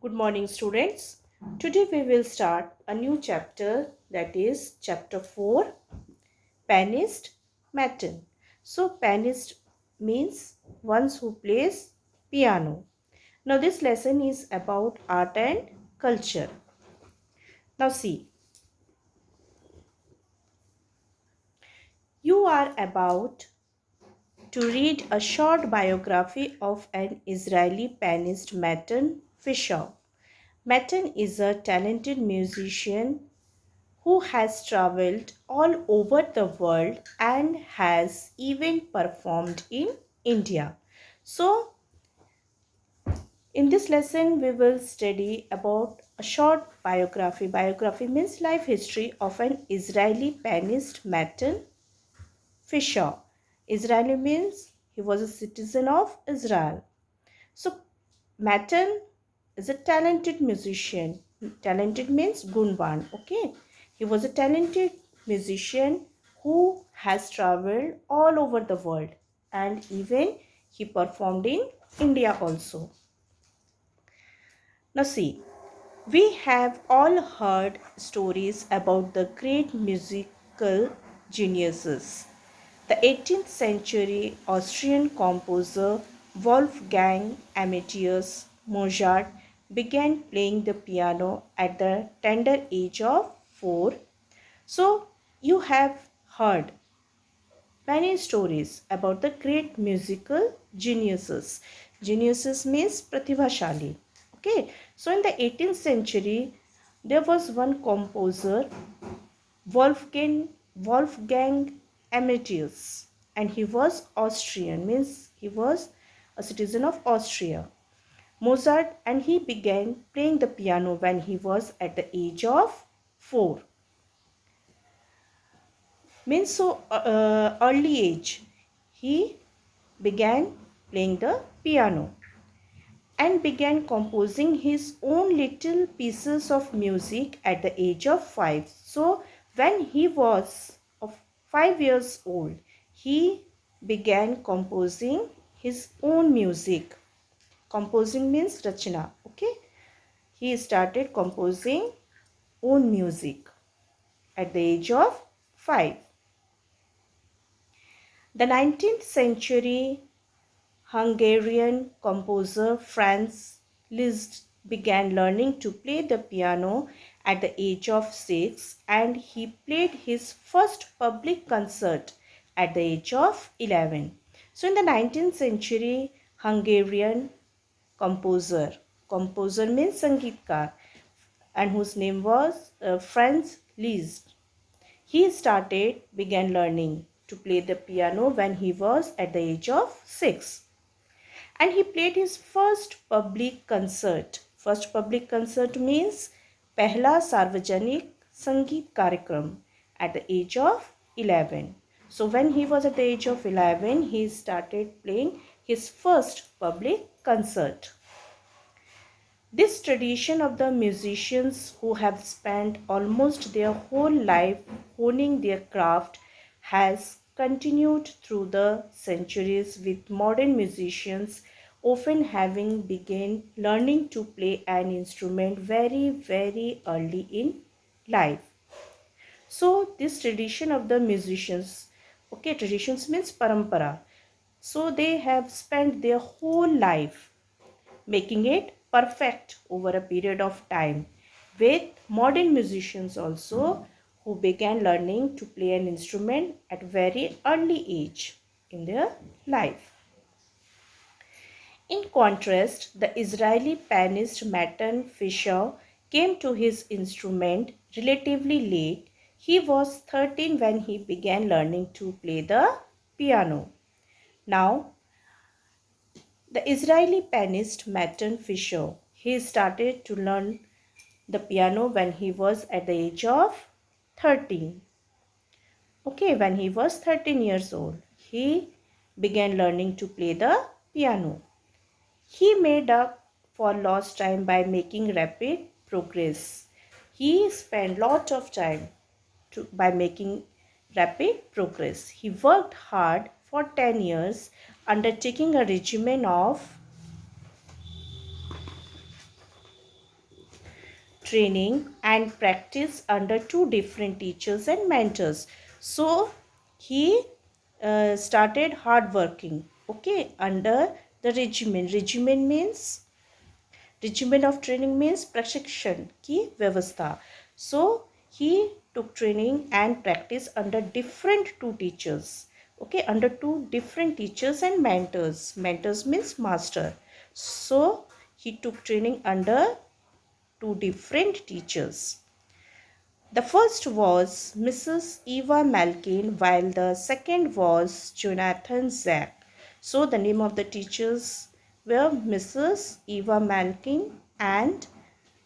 Good morning, students. Today we will start a new chapter, that is chapter 4, Pianist, Matan. So pianist means one who plays piano. Now this lesson is about art and culture. Now see, you are about to read a short biography of an Israeli pianist, Matan Fisher. Matan is a talented musician who has traveled all over the world and has even performed in India. So, in this lesson, we will study about a short biography. Biography means life history of an Israeli pianist, Matan Fisher. Israeli means he was a citizen of Israel. So, Matan is a talented musician. Talented means gunban. Okay, he was a talented musician who has traveled all over the world, and even he performed in India also. Now see, we have all heard stories about the great musical geniuses. The 18th century Austrian composer Wolfgang Amadeus Mozart began playing the piano at the tender age of 4. So, you have heard many stories about the great musical geniuses. Geniuses means pratibhashali. Okay, so in the 18th century, there was one composer, Wolfgang Amadeus, and he was Austrian, means he was a citizen of Austria. Mozart, and he began playing the piano when he was at the age of 4. Means so early age he began playing the piano and began composing his own little pieces of music at the age of 5. So when he was of 5 years old, he began composing his own music. Composing means rachana. Okay, he started composing own music at the age of 5. The 19th century Hungarian composer Franz Liszt began learning to play the piano at the age of 6, and he played his first public concert at the age of 11. So in the 19th century, Hungarian composer means Sangeetkar, and whose name was Franz Liszt. He began learning to play the piano when he was at the age of 6. And he played his first public concert. First public concert means Pehla Sarvajanik Sangeet Karyakram at the age of 11. So when he was at the age of 11, he started playing his first public concert. This tradition of the musicians who have spent almost their whole life honing their craft has continued through the centuries, with modern musicians often having begun learning to play an instrument very early in life. So this tradition of the musicians, okay, traditions means parampara. So they have spent their whole life making it perfect over a period of time, with modern musicians also who began learning to play an instrument at very early age in their life. In contrast, the Israeli pianist Matan Fisher came to his instrument relatively late. He was 13 when he began learning to play the piano. Now, the Israeli pianist Matan Fisher, he started to learn the piano when he was at the age of 13. Okay, when he was 13 years old, he began learning to play the piano. He made up for lost time by making rapid progress. He spent lot of time by making rapid progress. He worked hard for 10 years, undertaking a regimen of training and practice under two different teachers and mentors. So he started hard working, okay, under the regimen. Regimen of training means प्रशिक्षण की व्यवस्था. So he took training and practice under different two teachers, okay, under two different teachers and mentors. Mentors means master. So he took training under two different teachers. The first was Mrs. Eva Malkin, while the second was Jonathan Zack. So the name of the teachers were Mrs. Eva Malkin and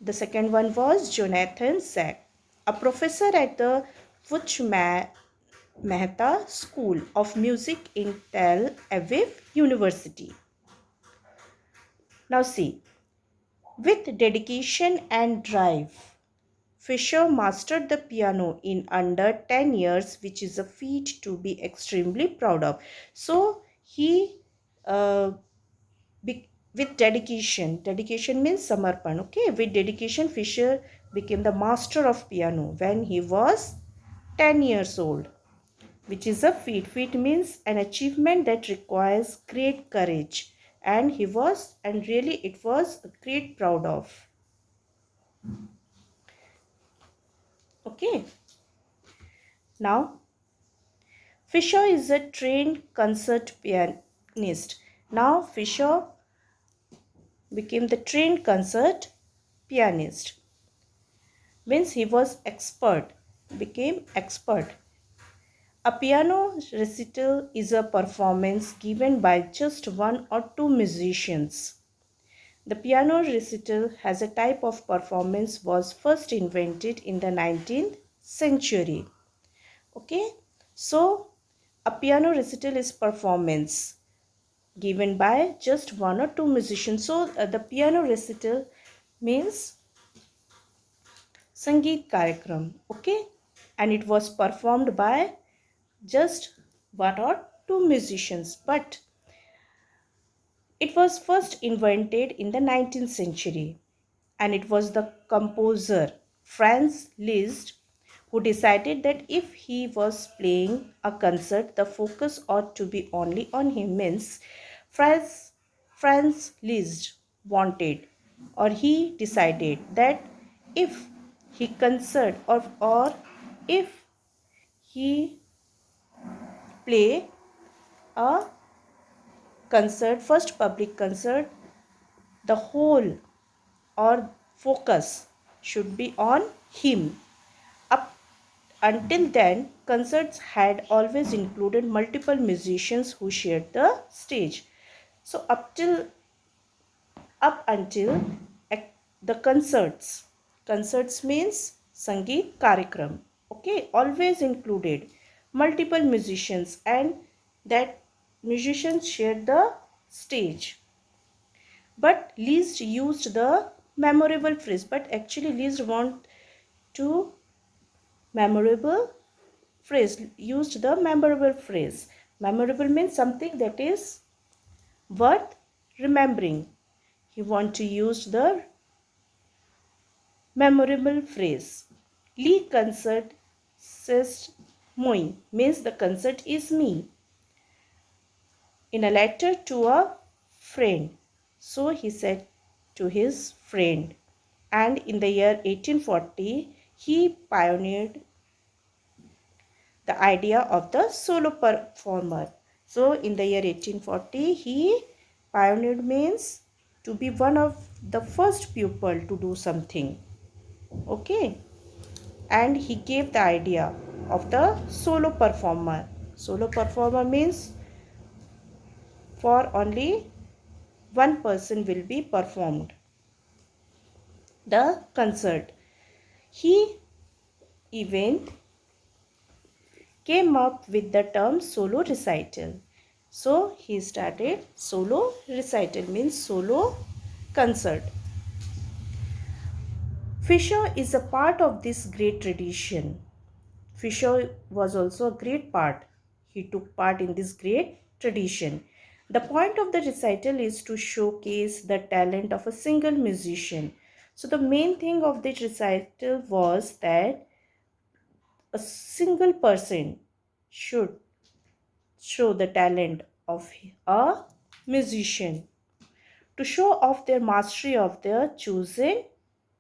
the second one was Jonathan Zack, a professor at the Fuch Mehta School of Music in Tel Aviv University. Now see, with dedication and drive, Fisher mastered the piano in under 10 years, which is a feat to be extremely proud of. So he, with dedication means samarpan, okay, with dedication, Fisher became the master of piano when he was 10 years old, which is a feat. Feat means an achievement that requires great courage, and really it was a great proud of. Okay, now Fisher is a trained concert pianist. Now Fisher became the trained concert pianist. Means he was became expert. A piano recital is a performance given by just one or two musicians. The piano recital as a type of performance was first invented in the 19th century. Okay, so a piano recital is performance given by just one or two musicians. So the piano recital means Sangeet Karyakram, okay, and it was performed by just one or two musicians, but it was first invented in the 19th century, and it was the composer Franz Liszt who decided that if he was playing a concert, the focus ought to be only on him. Means Franz Liszt wanted, or he decided that if he concert or if he play a concert, first public concert, the whole or focus should be on him. Up until then, concerts had always included multiple musicians who shared the stage. So up until the concerts means Sangeet Karyakram. Okay, always included multiple musicians, and that musicians shared the stage. But Liszt used the memorable phrase. But actually, Liszt want to memorable used the memorable phrase. Memorable means something that is worth remembering. He want to use the memorable phrase. Lee concert says moi means the concert is me. In a letter to a friend. So he said to his friend. And in the year 1840, he pioneered the idea of the solo performer. So in the year 1840, he pioneered means to be one of the first people to do something. Okay. And he gave the idea of the solo performer. Solo performer means for only one person will be performed the concert. He even came up with the term solo recital. So he started solo recital means solo concert. Fisher is a part of this great tradition. Fisher was also a great part. He took part in this great tradition. The point of the recital is to showcase the talent of a single musician. So the main thing of this recital was that a single person should show the talent of a musician to show off their mastery of their chosen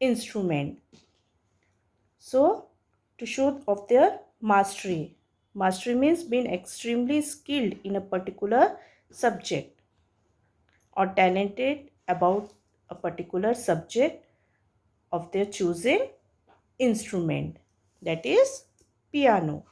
instrument. So, to show off their mastery. Mastery means being extremely skilled in a particular subject or talented about a particular subject of their chosen instrument, that is piano.